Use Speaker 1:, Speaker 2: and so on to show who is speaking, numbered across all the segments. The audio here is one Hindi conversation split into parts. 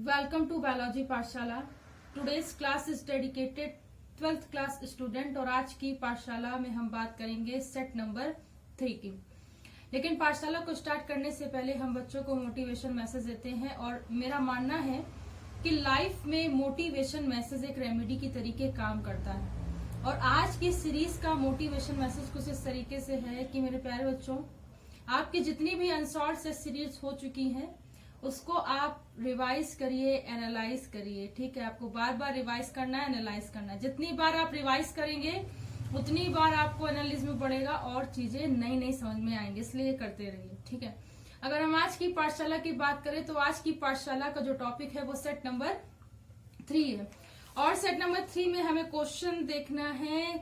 Speaker 1: Welcome to Biology पाठशाला। Today's class is dedicated 12th class student और आज की पाठशाला में हम बात करेंगे सेट नंबर 3 की। लेकिन पाठशाला को स्टार्ट करने से पहले हम बच्चों को मोटिवेशन मैसेज देते हैं और मेरा मानना है कि लाइफ में मोटिवेशन मैसेज एक रेमेडी की तरीके काम करता है। और आज की सीरीज का मोटिवेशन मैसेज कुछ इस तरीके से है कि मेरे प्यारे बच्चों, आपकी जितनी भी अनसॉल्व से सीरीज हो चुकी हैं उसको आप रिवाइज करिए, एनालाइज करिए। ठीक है, आपको बार बार रिवाइज करना है, एनालाइज करना है। जितनी बार आप रिवाइज करेंगे उतनी बार आपको एनालिज में पड़ेगा और चीजें नई नई समझ में आएंगे, इसलिए करते रहिए। ठीक है, अगर हम आज की पाठशाला की बात करें तो आज की पाठशाला का जो टॉपिक है वो सेट नंबर 3 है। और सेट नंबर 3 में हमें क्वेश्चन देखना है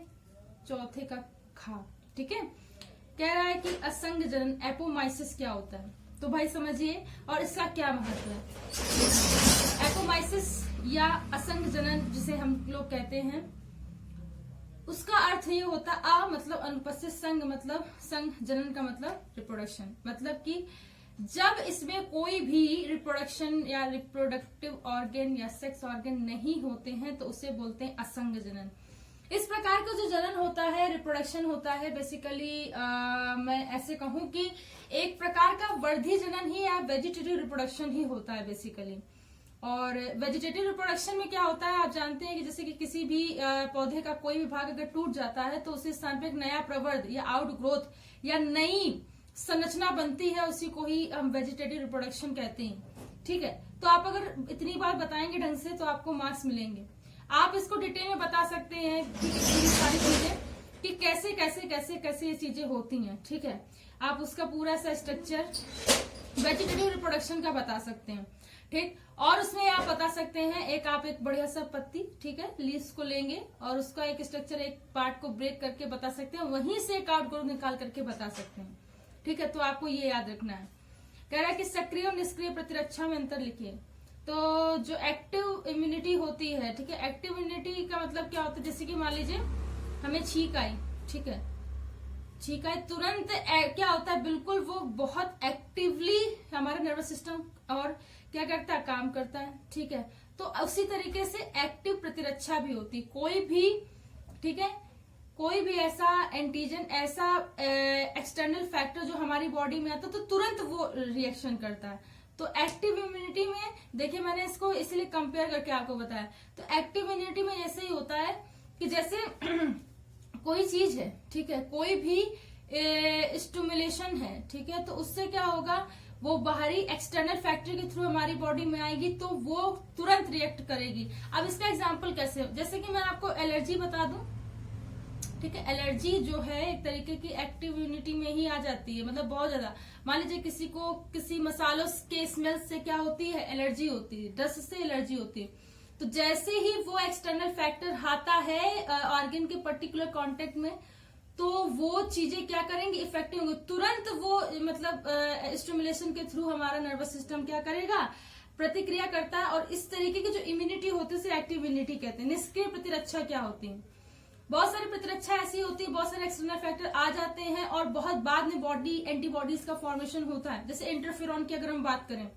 Speaker 1: चौथे का खा। ठीक है, कह रहा है कि असंग जनन एपोमाइसिस क्या होता है, तो भाई समझिए और इसका क्या महत्व है। एपोमाइसिस या असंग जनन जिसे हम लोग कहते हैं, उसका अर्थ ये होता है मतलब अनुपस्थित, संग मतलब संग, जनन का मतलब रिप्रोडक्शन। मतलब कि जब इसमें कोई भी रिप्रोडक्शन या रिप्रोडक्टिव ऑर्गन या सेक्स ऑर्गन नहीं होते हैं तो उसे बोलते हैं असंग जनन। इस प्रकार का जो जनन होता है, रिप्रोडक्शन होता है, बेसिकली मैं ऐसे कहूं कि एक प्रकार का वर्धी जनन ही या वेजिटेटिव रिप्रोडक्शन ही होता है बेसिकली। और वेजिटेटिव रिप्रोडक्शन में क्या होता है, आप जानते हैं कि जैसे कि किसी भी पौधे का कोई भी भाग अगर टूट जाता है तो उसी स्थान पर एक नया प्रवर्ध या आउट ग्रोथ या नई संरचना बनती है, उसी को ही हम वेजिटेटिव रिप्रोडक्शन कहते हैं। ठीक है, तो आप अगर इतनी बार बताएंगे ढंग से तो आपको मार्क्स मिलेंगे। आप इसको डिटेल में बता सकते हैं कि सारी चीजें कि कैसे कैसे कैसे कैसे ये चीजें होती हैं। ठीक है, आप उसका पूरा सा स्ट्रक्चर वेजिटेटिव रिप्रोडक्शन का बता सकते हैं। ठीक, और उसमें आप बता सकते हैं आप एक बढ़िया सा पत्ती, ठीक है, लीव्स को लेंगे और उसका एक स्ट्रक्चर, एक पार्ट को ब्रेक करके बता सकते हैं, वहीं से एक आउट ग्रोथ निकाल करके बता सकते हैं। ठीक है, तो आपको ये याद रखना है। कह रहा है कि सक्रिय और निष्क्रिय प्रतिरक्षा में अंतर लिखिए। तो जो एक्टिव इम्यूनिटी होती है, ठीक है, एक्टिव इम्यूनिटी का मतलब क्या होता है, जैसे कि मान लीजिए हमें छींक आई, ठीक है, छींक आई तुरंत क्या होता है, बिल्कुल वो बहुत एक्टिवली हमारा नर्वस सिस्टम और क्या करता है, काम करता है। ठीक है, तो उसी तरीके से एक्टिव प्रतिरक्षा भी होती, कोई भी, ठीक है, कोई भी ऐसा एंटीजन, ऐसा एक्सटर्नल फैक्टर जो हमारी बॉडी में आता है तो तुरंत वो रिएक्शन करता है। तो एक्टिव इम्यूनिटी में देखिए, मैंने इसको इसलिए कंपेयर करके आपको बताया, तो एक्टिव इम्यूनिटी में ऐसे ही होता है कि जैसे कोई चीज है, ठीक है, कोई भी स्टिमुलेशन है, ठीक है, तो उससे क्या होगा, वो बाहरी एक्सटर्नल फैक्टर के थ्रू हमारी बॉडी में आएगी तो वो तुरंत रिएक्ट करेगी। अब इसका एग्जांपल कैसे, जैसे कि मैं आपको एलर्जी बता दूं, ठीक है, एलर्जी जो है एक तरीके की एक्टिव इम्यूनिटी में ही आ जाती है, मतलब बहुत ज्यादा। मान लीजिए किसी को किसी मसालों के स्मेल से क्या होती है, एलर्जी होती है, डस्ट से एलर्जी होती है। तो जैसे ही वो एक्सटर्नल फैक्टर आता है ऑर्गन के पर्टिकुलर कांटेक्ट में, तो वो चीजें क्या करेंगी, इफेक्टिव होंगी, तुरंत वो मतलब स्टिमुलेशन के थ्रू हमारा नर्वस सिस्टम क्या करेगा, प्रतिक्रिया करता है। और इस तरीके की जो इम्यूनिटी होती है उसे एक्टिव इम्यूनिटी कहते हैं। निष्क्रिय प्रतिरक्षा क्या होती है, बहुत सारी प्रतिरक्षा ऐसी होती है, बहुत सारे एक्सटर्नल फैक्टर आ जाते हैं और बहुत बाद में बॉडी एंटीबॉडीज का फॉर्मेशन होता है। जैसे इंटरफेरॉन की अगर हम बात करें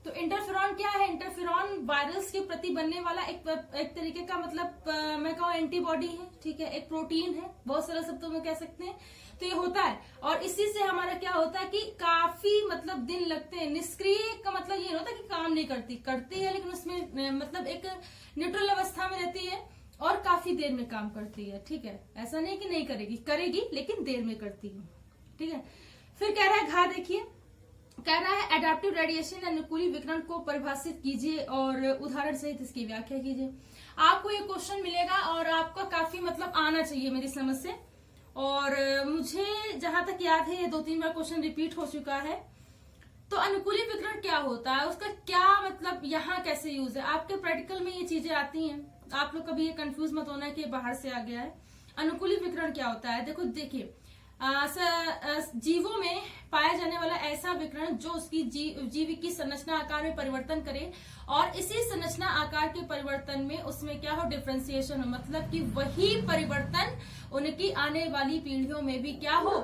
Speaker 1: तो इंटरफेरॉन क्या है, इंटरफेरॉन वायरस के प्रति बनने वाला एक तरीके का मतलब मैं कहूँ एंटीबॉडी है, ठीक है, एक प्रोटीन है, बहुत सारे शब्दों में कह सकते हैं। तो ये होता है और इसी से हमारा क्या होता है कि काफी मतलब दिन लगते हैं। निष्क्रिय का मतलब ये होता है कि काम नहीं करती है, लेकिन उसमें मतलब एक न्यूट्रल अवस्था में रहती है और काफी देर में काम करती है। ठीक है, ऐसा नहीं कि नहीं करेगी लेकिन देर में करती है। ठीक है, फिर कह रहा है घा, देखिए कह रहा है एडेप्टिव रेडिएशन अनुकूली विकिरण को परिभाषित कीजिए और उदाहरण सहित इसकी व्याख्या कीजिए। आपको ये क्वेश्चन मिलेगा और आपका काफी मतलब आना चाहिए मेरी समझ से। और मुझे जहां तक याद है ये 2-3 बार क्वेश्चन रिपीट हो चुका है। तो अनुकूली विकिरण क्या होता है, उसका क्या मतलब, यहाँ कैसे यूज है, आपके प्रैक्टिकल में ये चीजें आती हैं। आप लोग कभी ये कंफ्यूज मत होना कि बाहर से आ गया है। अनुकूली विकिरण क्या होता है, देखो देखिए, जीवों में पाया जाने वाला ऐसा विकिरण जो उसकी जीव की संरचना आकार में परिवर्तन करे और इसी संरचना आकार के परिवर्तन में उसमें क्या हो, डिफरेंशिएशन हो, मतलब कि वही परिवर्तन उनकी आने वाली पीढ़ियों में भी क्या हो,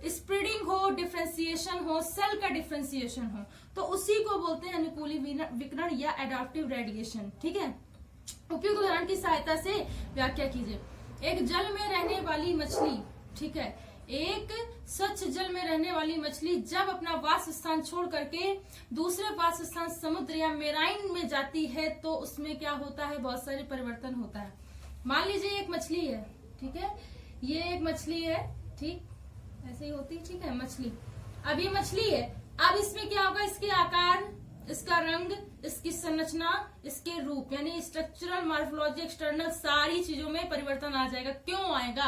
Speaker 1: स्प्रेडिंग हो, डिफ्रेंसिएशन हो, सेल का डिफ्रेंसिएशन हो, तो उसी को बोलते हैं अनुकूली विकिरण या एडाप्टिव रेडिएशन। ठीक है, उपयुक्त उदाहरण की सहायता से व्याख्या कीजिए। एक जल में रहने वाली मछली, ठीक है, एक स्वच्छ जल में रहने वाली मछली जब अपना वास स्थान छोड़ करके दूसरे वास स्थान समुद्र या मेराइन में जाती है तो उसमें क्या होता है, बहुत सारे परिवर्तन होता है। मान लीजिए एक मछली है, ठीक है, ये एक मछली है, ठीक ऐसे ही होती है, ठीक है, मछली। अब ये मछली है, अब इसमें क्या होगा, इसके आकार, इसका रंग, इसकी संरचना, इसके रूप, यानी स्ट्रक्चरल, मॉर्फोलॉजी, एक्सटर्नल सारी चीजों में परिवर्तन आ जाएगा। क्यों आएगा,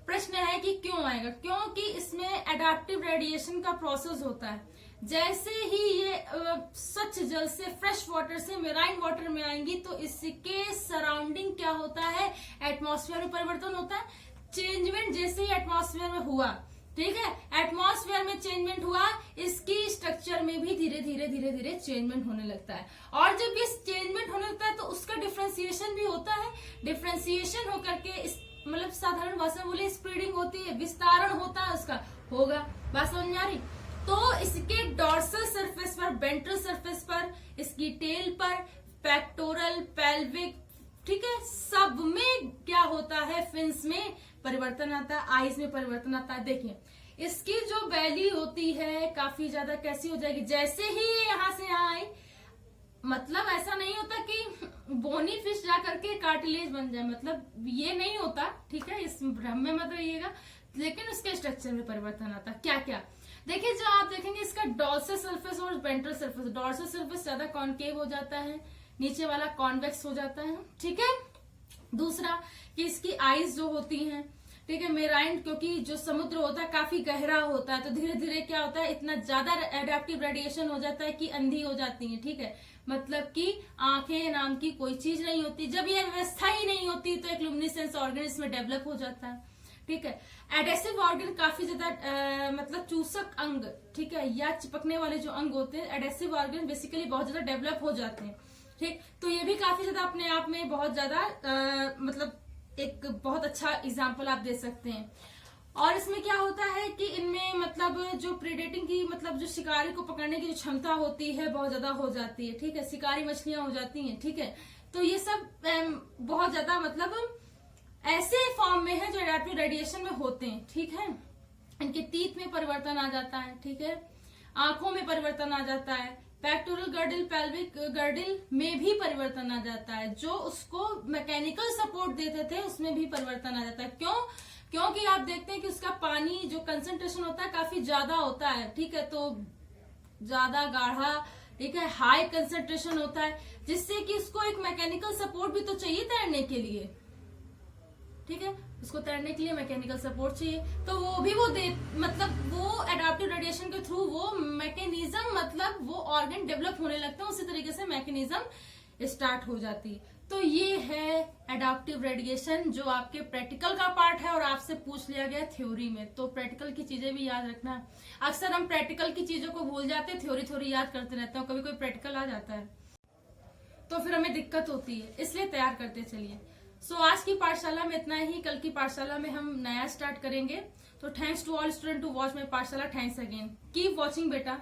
Speaker 1: प्रश्न है कि क्यों आएगा, क्योंकि इसमें एडाप्टिव रेडिएशन का प्रोसेस होता है। जैसे ही ये स्वच्छ जल से, फ्रेश वाटर से मेराइन वाटर में आएंगी तो इसके सराउंडिंग क्या होता है, एटमॉस्फेयर में परिवर्तन होता है। चेंजमेंट जैसे ही एटमॉस्फेयर में हुआ, ठीक है, एटमॉस्फेयर में चेंजमेंट हुआ, इसकी स्ट्रक्चर में भी धीरे धीरे चेंजमेंट होने लगता है। और जब ये चेंजमेंट होने लगता है तो उसका डिफ्रेंसिएशन भी होता है। डिफ्रेंसिएशन होकर के मतलब साधारण भाषा में बोले स्प्रेडिंग होती है, विस्तारण होता है, उसका होगा। बात समझ में आ रही? तो इसके डॉर्सल सरफेस पर, वेंट्रल सरफेस पर, इसकी टेल पर, पेक्टोरल, पेल्विक, ठीक है, सब में क्या होता है, फिन्स में परिवर्तन आता है, आईज में परिवर्तन आता है। देखिए इसकी जो वैली होती है काफी ज्यादा कैसी हो जाएगी, जैसे ही यहाँ से यहाँ आई, मतलब ऐसा नहीं होता कि बोनी फिश जा करके कार्टिलेज बन जाए, मतलब ये नहीं होता, ठीक है, इस भ्रम में मत रहिएगा। लेकिन उसके स्ट्रक्चर में परिवर्तन आता है। क्या क्या, देखिए जो आप देखेंगे इसका डॉर्सल सरफेस और वेंट्रल सरफेस, डॉर्सल सरफेस ज्यादा कॉन्केव हो जाता है, नीचे वाला कॉन्वेक्स हो जाता है, ठीक है। दूसरा कि इसकी आईज जो होती हैं, ठीक है, मेराइन, क्योंकि जो समुद्र होता है काफी गहरा होता है तो धीरे धीरे क्या होता है, इतना ज्यादा एडेप्टिव रेडिएशन हो जाता है कि अंधी हो जाती है, ठीक है, मतलब कि आंखें नाम की कोई चीज नहीं होती। जब यह व्यवस्था ही नहीं होती तो एक लुमिनिसेंस ऑर्गन इसमें डेवलप हो जाता है, ठीक है। एडेसिव ऑर्गन काफी ज्यादा मतलब चूसक अंग, ठीक है, या चिपकने वाले जो अंग होते हैं, एडेसिव ऑर्गन बेसिकली बहुत ज्यादा डेवलप हो जाते हैं, ठीक। तो ये भी काफी ज्यादा अपने आप में बहुत ज्यादा मतलब एक बहुत अच्छा एग्जाम्पल आप दे सकते हैं। और इसमें क्या होता है कि इनमें मतलब जो प्रेडेटिंग की, मतलब जो शिकारी को पकड़ने की जो क्षमता होती है बहुत ज्यादा हो जाती है, ठीक है, शिकारी मछलियां हो जाती हैं, ठीक है। तो ये सब बहुत ज्यादा मतलब ऐसे फॉर्म में है जो एडेप्टिव रेडिएशन में होते हैं, ठीक है। इनके टीथ में परिवर्तन आ जाता है, ठीक है, आंखों में परिवर्तन आ जाता है, पेक्टोरल गर्डिल, पेल्विक गर्डिल में भी परिवर्तन आ जाता है, जो उसको मैकेनिकल सपोर्ट देते थे उसमें भी परिवर्तन आ जाता है। क्यों? क्योंकि आप देखते हैं कि उसका पानी जो कंसंट्रेशन होता है काफी ज्यादा होता है, ठीक है, तो ज्यादा गाढ़ा, ठीक है, हाई कंसंट्रेशन होता है, जिससे कि उसको एक मैकेनिकल सपोर्ट भी तो चाहिए तैरने के लिए, ठीक है, उसको तैरने के लिए मैकेनिकल सपोर्ट चाहिए, तो वो भी वो दे, मतलब वो एडाप्टिव रेडिएशन के थ्रू वो मैकेनिज्म, मतलब वो ऑर्गन डेवलप होने लगते हैं, उसी तरीके से मैकेनिज्म स्टार्ट हो जाती है। तो ये है एडाप्टिव रेडिएशन, जो आपके प्रैक्टिकल का पार्ट है और आपसे पूछ लिया गया थ्योरी में। तो प्रैक्टिकल की चीजें भी याद रखना। अक्सर हम प्रैक्टिकल की चीजों को भूल जाते हैं, थ्योरी थ्योरी याद करते रहते हैं, कभी कोई प्रैक्टिकल आ जाता है तो फिर हमें दिक्कत होती है, इसलिए तैयार करते चलिए। सो आज की पाठशाला में इतना ही, कल की पाठशाला में हम नया स्टार्ट करेंगे। तो thanks to all student to watch my Pathshala, thanks again, keep watching बेटा।